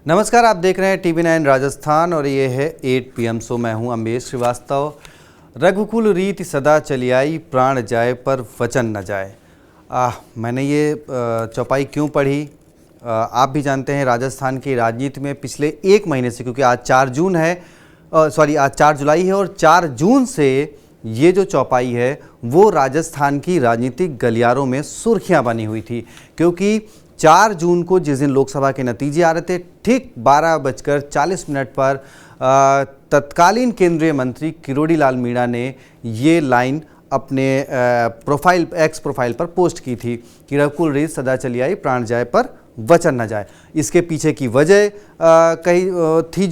नमस्कार, आप देख रहे हैं TV9 राजस्थान और ये है 8 PM शो। मैं हूं अम्बेश श्रीवास्तव। रघुकुल रीति सदा चली आई, प्राण जाए पर वचन न जाए। मैंने ये चौपाई क्यों पढ़ी, आप भी जानते हैं। राजस्थान की राजनीति में पिछले एक महीने से, क्योंकि आज 4 जून है, आज 4 जुलाई है और 4 जून से ये जो चौपाई है वो राजस्थान की राजनीतिक गलियारों में सुर्खियां बनी हुई थी। क्योंकि 4 जून को जिस दिन लोकसभा के नतीजे आ रहे थे, ठीक 12:40 पर तत्कालीन केंद्रीय मंत्री किरोड़ी लाल मीणा ने ये लाइन अपने एक्स प्रोफाइल पर पोस्ट की थी कि रघुकुल रीत सदा चली आई, प्राण जाए पर वचन न जाए। इसके पीछे की वजह थी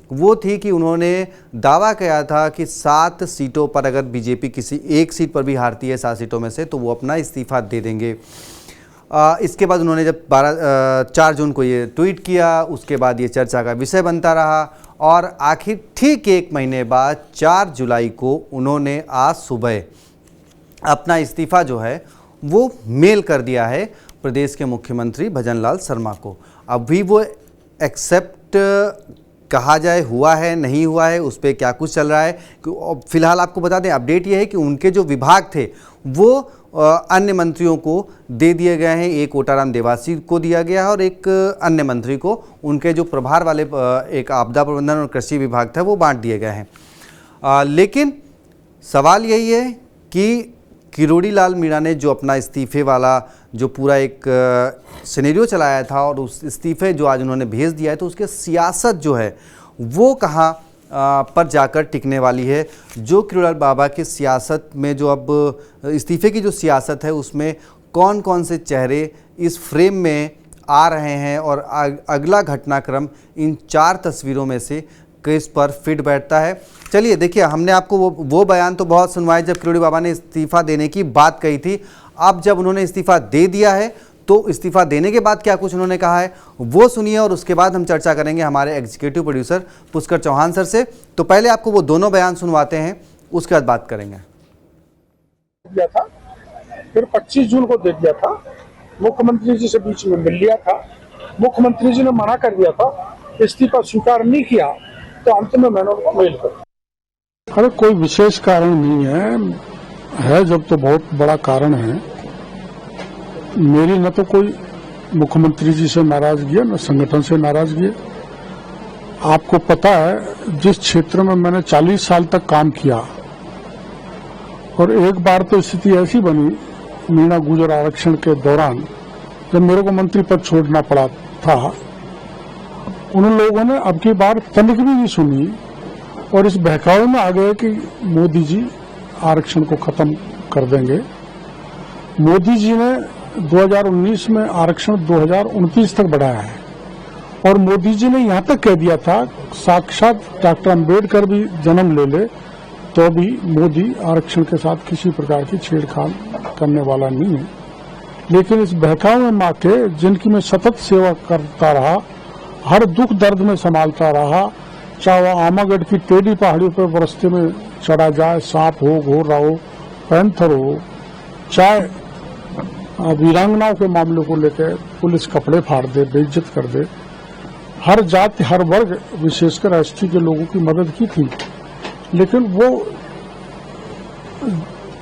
वो थी कि उन्होंने दावा किया था कि 7 सीटों पर अगर बीजेपी किसी एक सीट पर भी हारती है 7 सीटों में से, तो वो अपना इस्तीफा दे देंगे। इसके बाद उन्होंने जब 4 जून को ये ट्वीट किया, उसके बाद ये चर्चा का विषय बनता रहा और आखिर ठीक एक महीने बाद 4 जुलाई को उन्होंने आज सुबह अपना इस्तीफा जो है वो मेल कर दिया है प्रदेश के मुख्यमंत्री भजनलाल शर्मा को। अभी वो एक्सेप्ट कहा जाए हुआ है नहीं हुआ है, उस पर क्या कुछ चल रहा है। फिलहाल आपको बता दें, अपडेट ये है कि उनके जो विभाग थे वो अन्य मंत्रियों को दे दिए गए हैं। एक ओटाराम देवासी को दिया गया है और एक अन्य मंत्री को उनके जो प्रभार वाले एक आपदा प्रबंधन और कृषि विभाग था वो बांट दिए गए हैं। लेकिन सवाल यही है कि किरोड़ी लाल मीणा ने जो अपना इस्तीफे वाला जो पूरा एक सिनेरियो चलाया था और उस इस्तीफे जो आज उन्होंने भेज दिया है, तो उसके सियासत जो है वो कहाँ पर जाकर टिकने वाली है। जो किरोड़ी लाल बाबा की सियासत में जो अब इस्तीफे की जो सियासत है उसमें कौन कौन से चेहरे इस फ्रेम में आ रहे हैं और अगला घटनाक्रम इन 4 तस्वीरों में से किस पर फिट बैठता है। चलिए देखिए, हमने आपको वो बयान तो बहुत सुनवाए जब किरोड़ी बाबा ने इस्तीफा देने की बात कही थी। अब जब उन्होंने इस्तीफा दे दिया है तो इस्तीफा देने के बाद क्या कुछ उन्होंने कहा है वो सुनिए और उसके बाद हम चर्चा करेंगे हमारे executive producer Pushkar Chauhan sir से। तो पहले आपको वो दोनों बयान सुनवाते हैं, उसके बाद बात करेंगे। दिया था, फिर 25 जून को दे दिया था, मुख्यमंत्री जी से बीच में मिल लिया था, मुख्यमंत्री जी ने मना कर दिया था, इस्तीफा स्वीकार नहीं किया, तो अंत में मैंने उनको मेल कर दिया। अरे कोई विशेष कारण नहीं है जब तो बहुत बड़ा कारण है। मेरी न तो कोई मुख्यमंत्री जी से नाराजगी है न संगठन से नाराजगी है। आपको पता है जिस क्षेत्र में मैंने 40 साल तक काम किया और एक बार तो स्थिति ऐसी बनी मीणा गुर्जर आरक्षण के दौरान जब मेरे को मंत्री पद छोड़ना पड़ा था, उन लोगों ने अब की बार तनिक भी नहीं सुनी और इस बहकावे में आ गए कि मोदी जी आरक्षण को खत्म कर देंगे। मोदी जी ने 2019 में आरक्षण 2029 तक बढ़ाया है और मोदी जी ने यहां तक कह दिया था साक्षात डॉक्टर अंबेडकर भी जन्म ले ले तो भी मोदी आरक्षण के साथ किसी प्रकार की छेड़छाड़ करने वाला नहीं है। लेकिन इस बहकावे में मां के जिनकी मैं सतत सेवा करता रहा, हर दुख दर्द में संभालता रहा, चाहे वह आमागढ़ की टेढ़ी पहाड़ियों पर रास्ते में चढ़ा जाए, सांप हो, घोड़ा हो, पैंथर हो, चाहे वीरांगनाओं के मामले को लेकर पुलिस कपड़े फाड़ दे, बेइज्जत कर दे, हर जाति हर वर्ग विशेषकर एसटी के लोगों की मदद की थी। लेकिन वो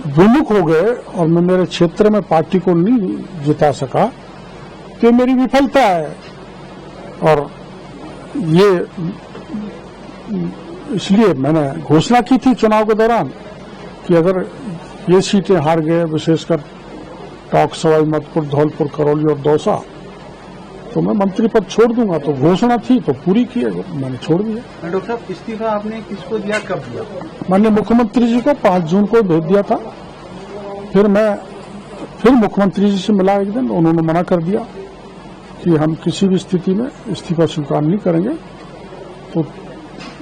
विमुख हो गए और मैं मेरे क्षेत्र में पार्टी को नहीं जिता सका, तो मेरी विफलता है। और ये इसलिए मैंने घोषणा की थी चुनाव के दौरान कि अगर ये सीटें हार गए, विशेषकर टॉक, सवाईमाधोपुर, धौलपुर, करौली और दौसा, तो मैं मंत्री पद छोड़ दूंगा। तो घोषणा थी तो पूरी की, मैंने छोड़ दिया। डॉक्टर साहब, इस्तीफा आपने किसको दिया, कब दिया? मैंने मुख्यमंत्री जी को 5 जून को भेज दिया था। फिर मुख्यमंत्री जी से मिला एक दिन, उन्होंने मना कर दिया कि हम किसी भी स्थिति में इस्तीफा स्वीकार नहीं करेंगे। तो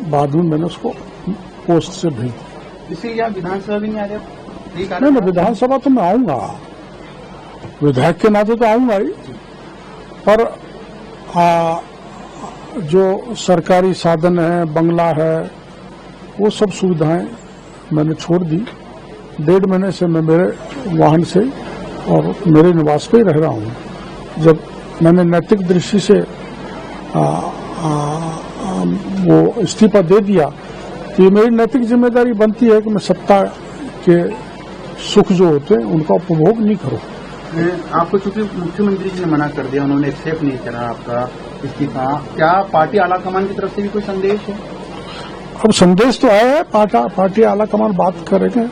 बाद में मैंने उसको पोस्ट से भेज दिया। इसीलिए विधानसभा भी नहीं आ रहे? नहीं, विधानसभा तो मैं आऊंगा, विधायक के नाते तो आऊंगा ही, पर जो सरकारी साधन है, बंगला है, वो सब सुविधाएं मैंने छोड़ दी। 1.5 महीने से मैं मेरे वाहन से और मेरे निवास पे ही रह रहा हूँ। जब मैंने नैतिक दृष्टि से वो इस्तीफा दे दिया, तो ये मेरी नैतिक जिम्मेदारी बनती है कि मैं सत्ता के सुख जो होते हैं उनका उपभोग नहीं करूं। आपको चूंकि मुख्यमंत्री जी ने मना कर दिया, उन्होंने एक्सेप्ट नहीं करा आपका इस्तीफा, क्या पार्टी आला कमान की तरफ से भी कोई संदेश है? अब संदेश तो आया है, पार्टी आला कमान बात करेंगे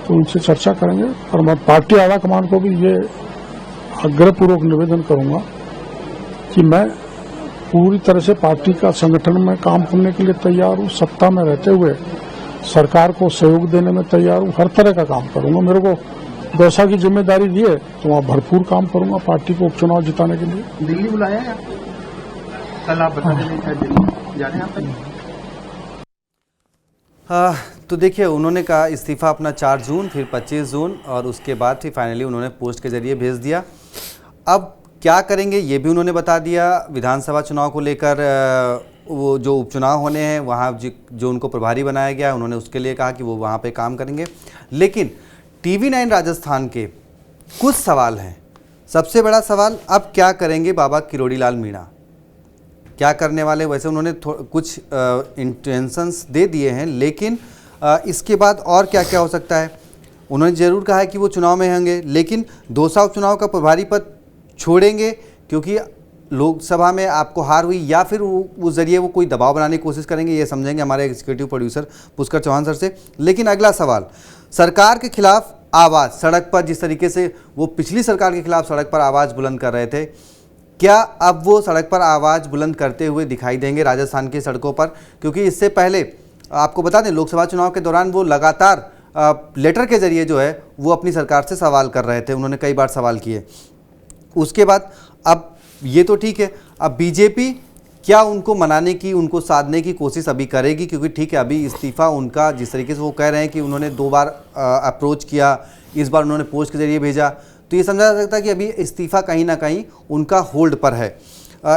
तो उनसे चर्चा करेंगे, और मैं पार्टी आला कमान को भी ये आग्रहपूर्वक निवेदन करूंगा कि मैं पूरी तरह से पार्टी का संगठन में काम करने के लिए तैयार हूं, सत्ता में रहते हुए सरकार को सहयोग देने में तैयार हूं, हर तरह का काम करूंगा। मेरे को दौसा की जिम्मेदारी दी है तो वहां भरपूर काम करूंगा पार्टी को उपचुनाव जिताने के लिए। दिल्ली बुलाया है आपको? कल आप बता दें शायद दिल्ली जा रहे हैं आप? तो देखिए, उन्होंने कहा इस्तीफा अपना 4 जून, फिर 25 जून, और उसके बाद फिर फाइनली उन्होंने पोस्ट के जरिए भेज दिया। अब क्या करेंगे ये भी उन्होंने बता दिया। विधानसभा चुनाव को लेकर वो जो उपचुनाव होने हैं वहाँ जो उनको प्रभारी बनाया गया, उन्होंने उसके लिए कहा कि वो वहाँ पे काम करेंगे। लेकिन TV9 राजस्थान के कुछ सवाल हैं। सबसे बड़ा सवाल, अब क्या करेंगे बाबा किरोड़ी लाल मीणा, क्या करने वाले? वैसे उन्होंने कुछ इंटेंशंस दे दिए हैं, लेकिन इसके बाद और क्या क्या हो सकता है? उन्होंने ज़रूर कहा है कि वो चुनाव में होंगे, लेकिन दौसा उपचुनाव का प्रभारी पद छोड़ेंगे क्योंकि लोकसभा में आपको हार हुई, या फिर उस जरिए वो कोई दबाव बनाने की कोशिश करेंगे, ये समझेंगे हमारे executive producer Pushkar Chauhan sir से। लेकिन अगला सवाल, सरकार के खिलाफ आवाज़, सड़क पर जिस तरीके से वो पिछली सरकार के खिलाफ सड़क पर आवाज़ बुलंद कर रहे थे, क्या अब वो सड़क पर आवाज़ बुलंद करते हुए दिखाई देंगे राजस्थान की सड़कों पर? क्योंकि इससे पहले आपको बता दें, लोकसभा चुनाव के दौरान वो लगातार लेटर के जरिए जो है वो अपनी सरकार से सवाल कर रहे थे, उन्होंने कई बार सवाल किए। उसके बाद अब ये तो ठीक है, अब बीजेपी क्या उनको मनाने की, उनको साधने की कोशिश अभी करेगी? क्योंकि ठीक है, अभी इस्तीफा उनका जिस तरीके से वो कह रहे हैं कि उन्होंने 2 बार अप्रोच किया, इस बार उन्होंने पोस्ट के जरिए भेजा, तो ये समझा जा सकता है कि अभी इस्तीफा कहीं ना कहीं उनका होल्ड पर है।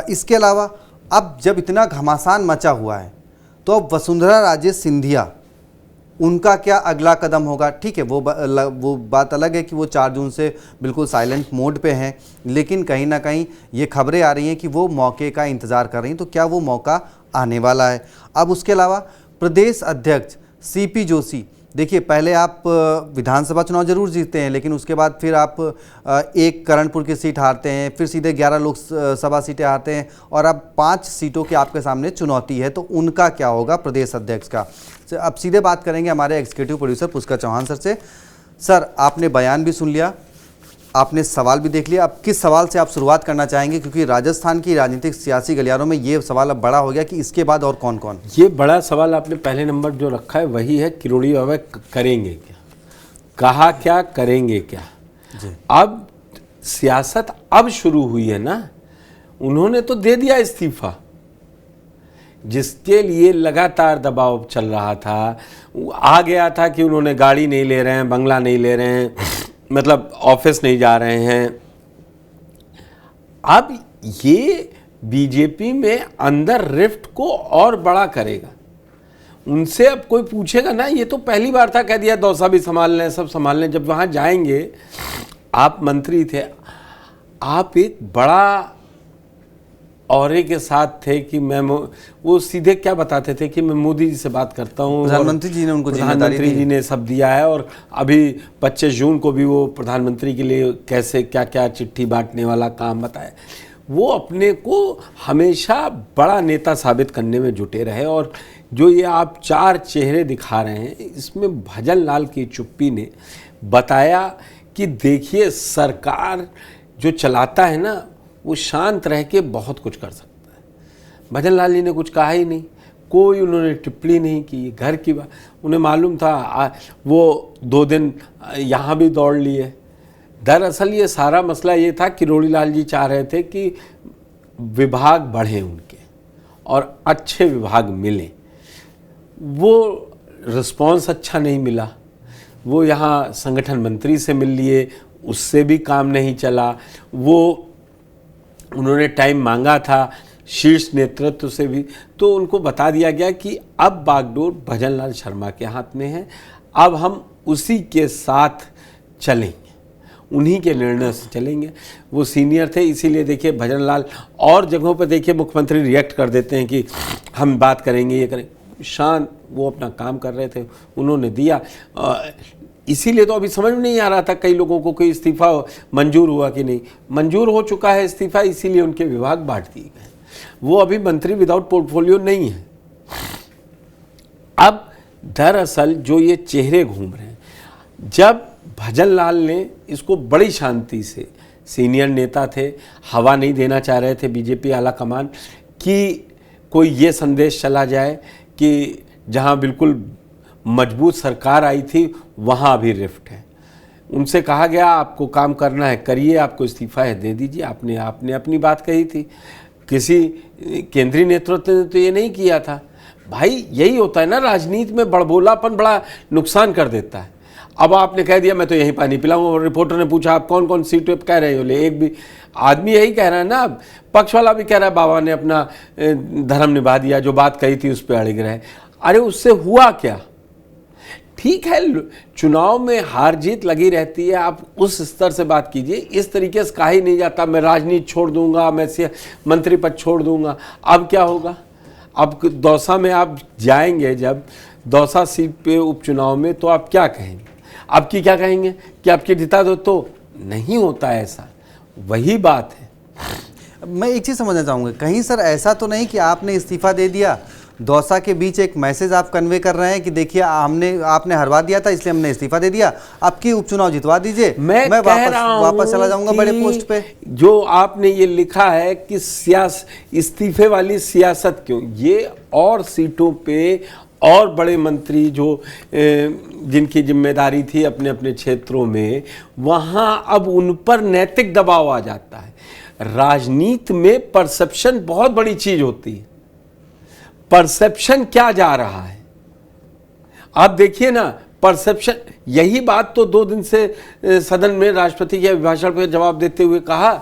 इसके अलावा अब जब इतना घमासान मचा हुआ है तो अब वसुंधरा राजे सिंधिया, उनका क्या अगला कदम होगा? ठीक है, वो बात अलग है कि वो 4 जून से बिल्कुल साइलेंट मोड पे हैं, लेकिन कहीं ना कहीं ये खबरें आ रही हैं कि वो मौके का इंतज़ार कर रही हैं, तो क्या वो मौका आने वाला है? अब उसके अलावा प्रदेश अध्यक्ष CP जोशी, देखिए पहले आप विधानसभा चुनाव जरूर जीतते हैं, लेकिन उसके बाद फिर आप एक करणपुर की सीट हारते हैं, फिर सीधे 11 लोकसभा सीटें हारते हैं, और अब 5 सीटों की आपके सामने चुनौती है, तो उनका क्या होगा प्रदेश अध्यक्ष का? अब सीधे बात करेंगे हमारे executive producer Pushkar Chauhan sir से। सर, आपने बयान भी सुन लिया, आपने सवाल भी देख लिया, अब किस सवाल से आप शुरुआत करना चाहेंगे? क्योंकि राजस्थान की राजनीतिक सियासी गलियारों में ये सवाल अब बड़ा हो गया कि इसके बाद और कौन कौन? ये बड़ा सवाल आपने पहले नंबर जो रखा है वही है, किरोड़ी बाबा करेंगे क्या, कहा क्या, करेंगे क्या जी। अब सियासत अब शुरू हुई है ना, उन्होंने तो दे दिया इस्तीफा, जिसके लिए लगातार दबाव चल रहा था। आ गया था कि उन्होंने गाड़ी नहीं ले रहे हैं, बंगला नहीं ले रहे हैं, मतलब ऑफिस नहीं जा रहे हैं। अब ये बीजेपी में अंदर रिफ्ट को और बड़ा करेगा। उनसे अब कोई पूछेगा ना, ये तो पहली बार था, कह दिया दौसा भी संभाल लें, सब संभाल लें। जब वहाँ जाएंगे, आप मंत्री थे, आप एक बड़ा औरे के साथ थे कि मैं, वो सीधे क्या बताते थे कि मैं मोदी जी से बात करता हूँ, प्रधानमंत्री जी ने उनको प्रधानमंत्री जी ने सब दिया है, और अभी 25 जून को भी वो प्रधानमंत्री के लिए कैसे क्या क्या चिट्ठी बांटने वाला काम बताया। वो अपने को हमेशा बड़ा नेता साबित करने में जुटे रहे। और जो ये आप 4 चेहरे दिखा रहे हैं, इसमें भजन लाल की चुप्पी ने बताया कि देखिए, सरकार जो चलाता है ना, वो शांत रह के बहुत कुछ कर सकता है। भजन लाल जी ने कुछ कहा ही नहीं, कोई उन्होंने टिप्पणी नहीं की, घर की बात उन्हें मालूम था। वो 2 दिन यहाँ भी दौड़ लिए। दरअसल ये सारा मसला ये था, किरोड़ी लाल जी चाह रहे थे कि विभाग बढ़े उनके और अच्छे विभाग मिले। वो रिस्पॉन्स अच्छा नहीं मिला। वो यहाँ संगठन मंत्री से मिल लिए, उससे भी काम नहीं चला। वो उन्होंने टाइम मांगा था शीर्ष नेतृत्व से भी, तो उनको बता दिया गया कि अब बागडोर भजन लाल शर्मा के हाथ में है, अब हम उसी के साथ चलेंगे। उन्हीं के निर्णय से चलेंगे। वो सीनियर थे, इसीलिए देखिए भजन लाल और जगहों पर देखिए मुख्यमंत्री रिएक्ट कर देते हैं कि हम बात करेंगे, ये करेंगे। शांत वो अपना काम कर रहे थे, उन्होंने दिया। इसीलिए तो अभी समझ में नहीं आ रहा था कई लोगों को कोई इस्तीफा मंजूर हुआ कि नहीं। मंजूर हो चुका है इस्तीफा, इसीलिए उनके विभाग बांट दिए गए। वो अभी मंत्री विदाउट पोर्टफोलियो नहीं है। अब दरअसल जो ये चेहरे घूम रहे हैं, जब भजन लाल ने इसको बड़ी शांति से, सीनियर नेता थे, हवा नहीं देना चाह रहे थे बीजेपी आला कमान कि कोई ये संदेश चला जाए कि जहां बिल्कुल मजबूत सरकार आई थी वहां अभी रिफ्ट है। उनसे कहा गया आपको काम करना है करिए, आपको इस्तीफा है दे दीजिए। आपने अपनी बात कही थी, किसी केंद्रीय नेतृत्व ने तो ये नहीं किया था। भाई यही होता है ना, राजनीति में बड़बोलापन बड़ा नुकसान कर देता है। अब आपने कह दिया मैं तो यहीं पानी पिलाऊंगा, और रिपोर्टर ने पूछा आप कौन कौन सीट कह रहे हो, ले एक भी आदमी यही कह रहा है ना। अब पक्ष वाला भी कह रहा है बाबा ने अपना धर्म निभा दिया, जो बात कही थी उस पर अड़िग रहे। अरे उससे हुआ क्या? ठीक है, चुनाव में हार जीत लगी रहती है, आप उस स्तर से बात कीजिए। इस तरीके से कहा ही नहीं जाता मैं राजनीति छोड़ दूंगा, मैं मंत्री पद छोड़ दूंगा। अब क्या होगा? अब दौसा में आप जाएंगे, जब दौसा सीट पे उपचुनाव में, तो आप क्या कहेंगे? आपकी क्या कहेंगे कि आपकी जिता दो? तो नहीं होता ऐसा, वही बात है। मैं एक चीज़ समझना चाहूँगा, कहीं सर ऐसा तो नहीं कि आपने इस्तीफा दे दिया, दौसा के बीच एक मैसेज आप कन्वे कर रहे हैं कि देखिए आपने हरवा दिया था इसलिए हमने इस्तीफा दे दिया, आपकी उपचुनाव जितवा दीजिए, मैं वापस चला जाऊंगा बड़े पोस्ट पे। जो आपने ये लिखा है कि इस्तीफे वाली सियासत क्यों? ये और सीटों पे और बड़े मंत्री जो जिनकी जिम्मेदारी थी अपने अपने क्षेत्रों में, वहां अब उन पर नैतिक दबाव आ जाता है। राजनीति में परसेप्शन बहुत बड़ी चीज होती है। परसेप्शन क्या जा रहा है आप देखिए ना। परसेप्शन, यही बात तो 2 दिन से सदन में राष्ट्रपति के अभिभाषण पर जवाब देते हुए कहा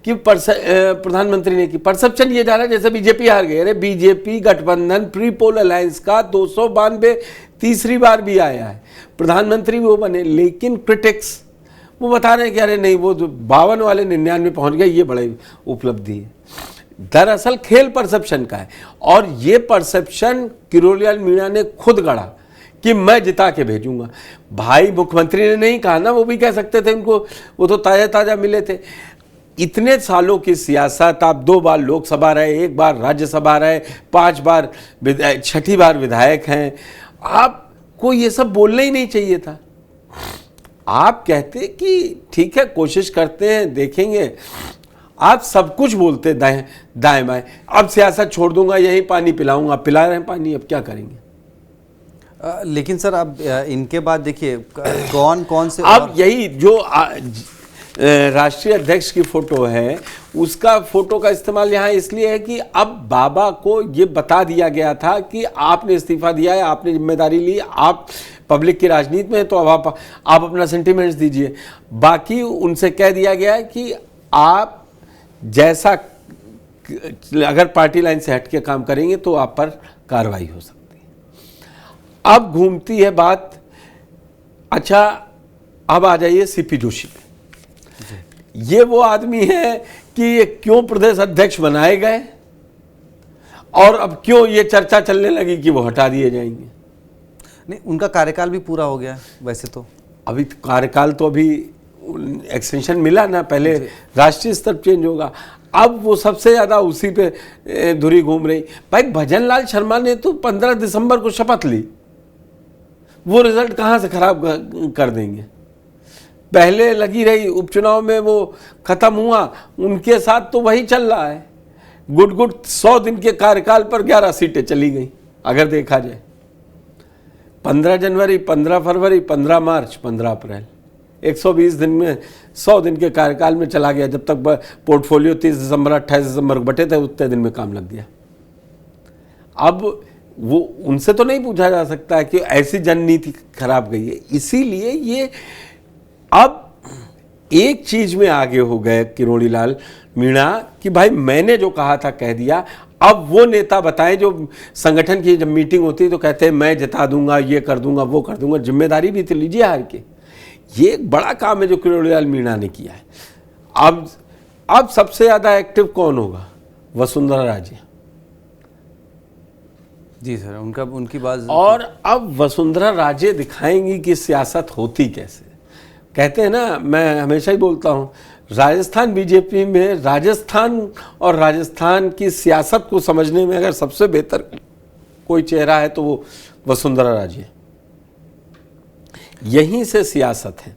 कि प्रधानमंत्री ने कि परसेप्शन ये जा रहा है जैसे बीजेपी हार गई। अरे बीजेपी गठबंधन प्री पोल अलायंस का 292 तीसरी बार भी आया है, प्रधानमंत्री वो बने, लेकिन क्रिटिक्स वो बता रहे हैं कि अरे नहीं वो 52 वाले 99 पहुंच गए, ये बड़ी उपलब्धि है। दरअसल खेल परसेप्शन का है, और ये परसेप्शन किरोड़ीलाल मीणा ने खुद गढ़ा कि मैं जिता के भेजूंगा। भाई मुख्यमंत्री ने नहीं कहा ना, वो भी कह सकते थे उनको, वो तो ताजा ताजा मिले थे। इतने सालों की सियासत, आप 2 बार लोकसभा रहे, 1 बार राज्यसभा रहे, 5 बार 6ठी बार विधायक हैं, आपको ये सब बोलना ही नहीं चाहिए था। आप कहते कि ठीक है कोशिश करते हैं देखेंगे, आप सब कुछ बोलते दाएं बाएं, अब सियासत छोड़ दूंगा यही पानी पिलाऊंगा, पिला रहे हैं पानी, अब क्या करेंगे? लेकिन सर अब इनके बाद देखिए कौन कौन से, अब यही जो राष्ट्रीय अध्यक्ष की फोटो है, उसका फोटो का इस्तेमाल यहाँ इसलिए है कि अब बाबा को ये बता दिया गया था कि आपने इस्तीफा दिया है, आपने जिम्मेदारी ली, आप पब्लिक की राजनीति में, तो अब आप अपना सेंटिमेंट्स दीजिए। बाकी उनसे कह दिया गया है कि आप जैसा अगर पार्टी लाइन से हट के काम करेंगे तो आप पर कार्रवाई हो सकती है। अब घूमती है बात, अच्छा अब आ जाइए सीपी जोशी पे। ये वो आदमी है कि ये क्यों प्रदेश अध्यक्ष बनाए गए और अब क्यों ये चर्चा चलने लगी कि वो हटा दिए जाएंगे। नहीं, उनका कार्यकाल भी पूरा हो गया वैसे तो। अभी कार्यकाल तो अभी एक्सटेंशन मिला ना, पहले राष्ट्रीय स्तर चेंज होगा, अब वो सबसे ज़्यादा उसी पे धुरी घूम रही। भाई भजन लाल शर्मा ने तो 15 दिसंबर को शपथ ली, वो रिजल्ट कहाँ से खराब कर देंगे। पहले लगी रही उपचुनाव में, वो खत्म हुआ, उनके साथ तो वही चल रहा है। गुड 100 दिन के कार्यकाल पर 11 सीटें चली गई अगर देखा जाए। 15 जनवरी, 15 फरवरी, 15 मार्च, 15 अप्रैल, 120 दिन में 100 दिन के कार्यकाल में चला गया। जब तक पोर्टफोलियो 30 दिसंबर 28 दिसंबर को बटे थे, उतने दिन में काम लग गया। अब वो उनसे तो नहीं पूछा जा सकता कि ऐसी जननीति खराब गई है। इसीलिए ये अब एक चीज में आगे हो गए किरोड़ीलाल मीणा कि भाई मैंने जो कहा था कह दिया। अब वो नेता बताएं जो संगठन की जब मीटिंग होती है तो कहते हैं मैं जिता दूंगा, ये कर दूंगा, वो कर दूंगा, जिम्मेदारी भी तो लीजिए हार के। ये एक बड़ा काम है जो किरोड़ीलाल मीणा ने किया है। अब सबसे ज़्यादा एक्टिव कौन होगा? वसुंधरा राजे। जी सर, उनकी बात। और अब वसुंधरा राजे दिखाएंगी कि सियासत होती कैसे। कहते हैं ना, मैं हमेशा ही बोलता हूँ, राजस्थान बीजेपी में राजस्थान और राजस्थान की सियासत को समझने में अगर सबसे बेहतर कोई चेहरा है तो वो वसुंधरा राजे। यहीं से सियासत है।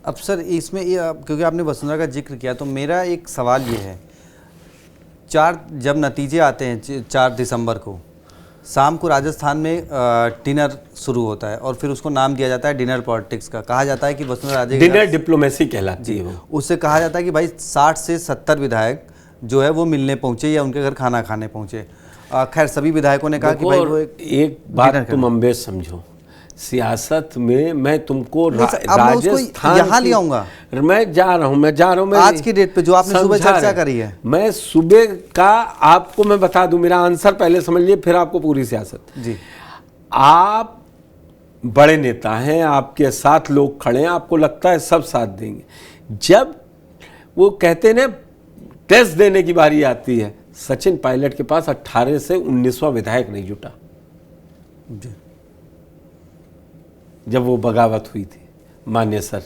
अब सर इसमें क्योंकि आपने वसुंधरा का जिक्र किया तो मेरा एक सवाल ये है, जब नतीजे आते हैं 4 दिसंबर को शाम को राजस्थान में डिनर शुरू होता है और फिर उसको नाम दिया जाता है डिनर पॉलिटिक्स का। कहा जाता है कि वसुंधरा राजे डिनर डिप्लोमेसी कहलाती है वो। उससे कहा जाता है कि भाई 60 से 70 विधायक जो है वो मिलने पहुंचे या उनके घर खाना खाने पहुंचे। खैर सभी विधायकों ने कहा कि भाई वो एक बात तुम अम्बेश समझो, सियासत में मैं तुमको राजस्थान यहाँ ले आऊंगा। मैं जा रहा हूँ आज की डेट पे जो आपने सुबह चर्चा करी है, मैं सुबह का आपको मैं बता दूं, मेरा आंसर पहले समझ लिए फिर आपको पूरी सियासत। जी, आप बड़े नेता हैं, आपके साथ लोग खड़े हैं, आपको लगता है सब साथ देंगे। जब वो कहते हैं ना टेस्ट देने की बारी आती है, सचिन पायलट के पास 18 से 19वां विधायक नहीं जुटा जब वो बगावत हुई थी मान्य सर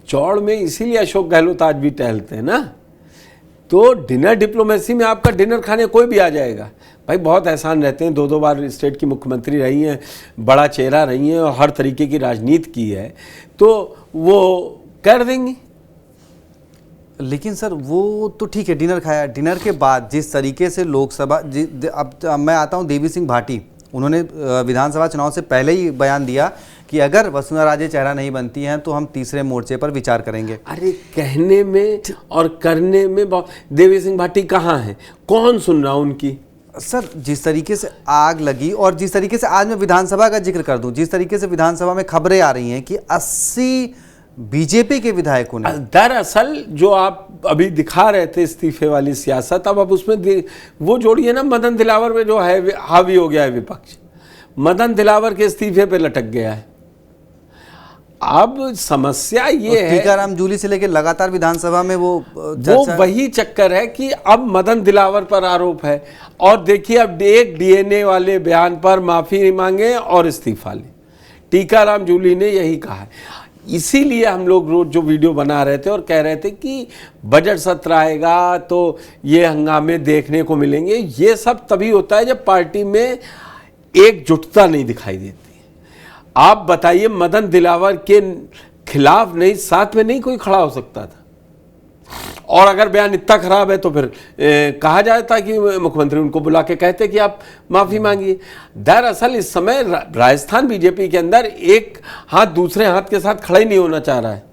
चौड़ में। इसीलिए अशोक गहलोत आज भी टहलते हैं ना। तो डिनर डिप्लोमेसी में आपका डिनर खाने कोई भी आ जाएगा। भाई बहुत एहसान रहते हैं, 2 बार स्टेट की मुख्यमंत्री रही हैं, बड़ा चेहरा रही हैं और हर तरीके की राजनीति की है, तो वो कर देंगी। लेकिन सर वो तो ठीक है, डिनर खाया। डिनर के बाद जिस तरीके से लोकसभा, अब मैं आता हूँ देवी सिंह भाटी, उन्होंने विधानसभा चुनाव से पहले ही बयान दिया कि अगर वसुंधरा राजे चेहरा नहीं बनती हैं तो हम तीसरे मोर्चे पर विचार करेंगे। अरे कहने में और करने में देवी सिंह भाटी कहाँ हैं? कौन सुन रहा उनकी? सर जिस तरीके से आग लगी और जिस तरीके से आज मैं विधानसभा का जिक्र कर दूं, जिस तरीके से विधानसभा में खबरें आ रही हैं कि 80 बीजेपी के विधायकों ने, दरअसल जो आप अभी दिखा रहे थे इस्तीफे वाली सियासत, अब उसमें वो जोड़िए ना मदन दिलावर में जो है हावी हो गया है विपक्ष, मदन दिलावर के इस्तीफे पे लटक गया है। अब समस्या ये है, टीकाराम जूली से लेकर लगातार विधानसभा में वो वही चक्कर है कि अब मदन दिलावर पर आरोप है और देखिए अब एक डीएनए वाले बयान पर माफी मांगे और इस्तीफा ले। टीकाराम जूली ने यही कहा है। इसीलिए हम लोग रोज जो वीडियो बना रहे थे और कह रहे थे कि बजट सत्र आएगा तो ये हंगामे देखने को मिलेंगे। ये सब तभी होता है जब पार्टी में एकजुटता नहीं दिखाई देती। आप बताइए, मदन दिलावर के खिलाफ नहीं, साथ में नहीं कोई खड़ा हो सकता था। और अगर बयान इतना खराब है तो फिर कहा जाता कि मुख्यमंत्री उनको बुला के कहते कि आप माफी मांगिए। दरअसल इस समय राजस्थान बीजेपी के अंदर एक हाथ दूसरे हाथ के साथ खड़ा ही नहीं होना चाह रहा है,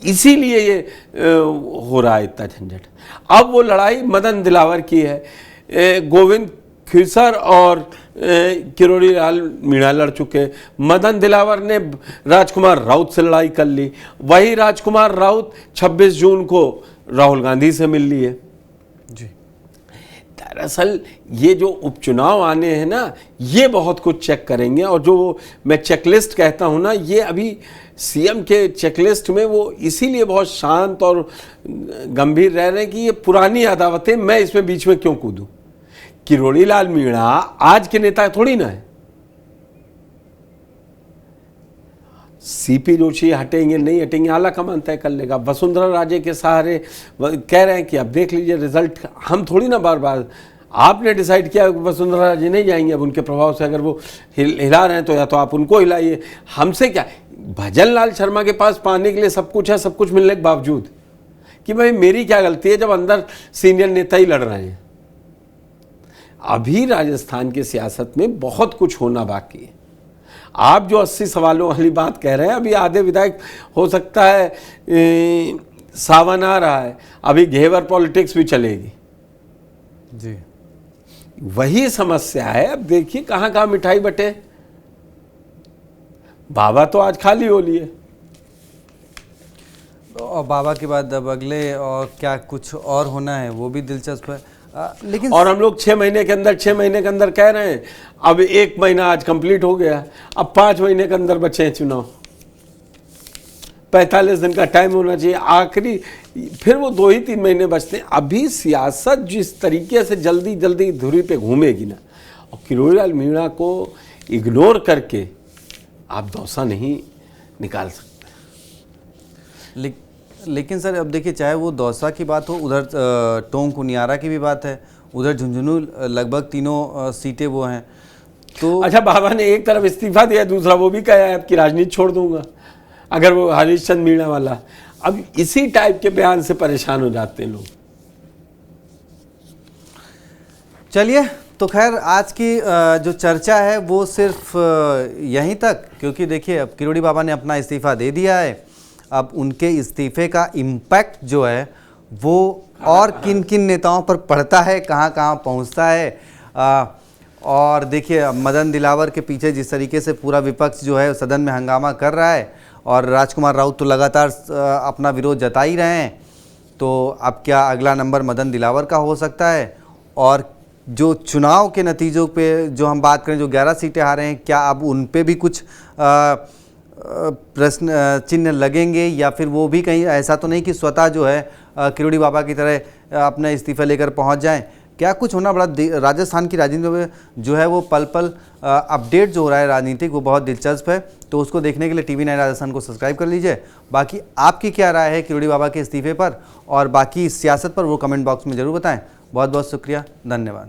इसीलिए ये हो रहा है इतना झंझट। अब वो लड़ाई मदन दिलावर की है। गोविंद खिरसर और किरोड़ीलाल मीणा लड़ चुके। मदन दिलावर ने राजकुमार राउत से लड़ाई कर ली। वही राजकुमार राउत 26 जून को राहुल गांधी से मिल लिए जी। दरअसल ये जो उपचुनाव आने हैं ना, ये बहुत कुछ चेक करेंगे। और जो मैं चेकलिस्ट कहता हूं ना, ये अभी सीएम के चेकलिस्ट में वो इसीलिए बहुत शांत और गंभीर रह रहे हैं कि ये पुरानी अदावतें मैं इसमें बीच में क्यों कूदूं। किरोड़ीलाल मीणा आज के नेता थोड़ी ना है। सीपी जोशी हटेंगे नहीं हटेंगे आला कमान तय कर लेगा। वसुंधरा राजे के सहारे कह रहे हैं कि अब देख लीजिए रिजल्ट, हम थोड़ी ना बार बार, आपने डिसाइड किया वसुंधरा राजे नहीं जाएंगे, अब उनके प्रभाव से अगर वो हिला रहे हैं तो या तो आप उनको हिलाइए, हमसे क्या। भजन लाल शर्मा के पास पाने के लिए सब कुछ है, सब कुछ मिलने के बावजूद कि भाई मेरी क्या गलती है जब अंदर सीनियर नेता ही लड़ रहे हैं। अभी राजस्थान की सियासत में बहुत कुछ होना बाकी है। आप जो 80 सवालों वाली बात कह रहे हैं, अभी आधे विधायक हो सकता है सावन आ रहा है, अभी घेवर पॉलिटिक्स भी चलेगी जी। वही समस्या है। अब देखिए कहाँ कहाँ मिठाई बटे। बाबा तो आज खाली हो लिए और बाबा के बाद अब अगले और क्या कुछ और होना है वो भी दिलचस्प है। लेकिन और हम लोग 6 महीने के अंदर कह रहे हैं। अब 1 महीना आज कंप्लीट हो गया, अब 5 महीने के अंदर बचे हैं चुनाव। 45 दिन का टाइम होना चाहिए आखिरी, फिर वो 2 ही 3 महीने बचते हैं। अभी सियासत जिस तरीके से जल्दी जल्दी धुरी पे घूमेगी ना, और किरोड़ी लाल मीणा को इग्नोर करके आप दौसा नहीं निकाल सकते। लेकिन सर अब देखिए, चाहे वो दौसा की बात हो, उधर टोंक उनियारा की भी बात है, उधर झुंझुनू लगभग तीनों सीटें वो हैं। तो अच्छा, बाबा ने एक तरफ इस्तीफा दिया, दूसरा वो भी कहा है कि राजनीति छोड़ दूंगा अगर वो हरीशचंद्र मीणा वाला। अब इसी टाइप के बयान से परेशान हो जाते हैं लोग। चलिए, तो खैर आज की जो चर्चा है वो सिर्फ यहीं तक, क्योंकि देखिए अब किरोड़ी बाबा ने अपना इस्तीफा दे दिया है। अब उनके इस्तीफे का इम्पैक्ट जो है वो और किन किन नेताओं पर पड़ता है, कहाँ कहाँ पहुँचता है। और देखिए अब मदन दिलावर के पीछे जिस तरीके से पूरा विपक्ष जो है सदन में हंगामा कर रहा है, और राजकुमार राउत तो लगातार अपना विरोध जता ही रहे हैं, तो अब क्या अगला नंबर मदन दिलावर का हो सकता है? और जो चुनाव के नतीजों पे जो हम बात करें, जो 11 सीटें हारे हैं, क्या अब उन पे भी कुछ प्रश्न चिन्ह लगेंगे, या फिर वो भी कहीं ऐसा तो नहीं कि स्वतः जो है किरोड़ी बाबा की तरह अपना इस्तीफा लेकर पहुंच जाएं? क्या कुछ होना बड़ा राजस्थान की राजनीति में जो है वो पल पल अपडेट जो हो रहा है राजनीतिक, वो बहुत दिलचस्प है। तो उसको देखने के लिए TV9 राजस्थान को सब्सक्राइब कर लीजिए। बाकी आपकी क्या राय है किरोड़ी बाबा के इस्तीफे पर और बाकी सियासत पर, वो कमेंट बॉक्स में ज़रूर बताएं। बहुत बहुत शुक्रिया, धन्यवाद।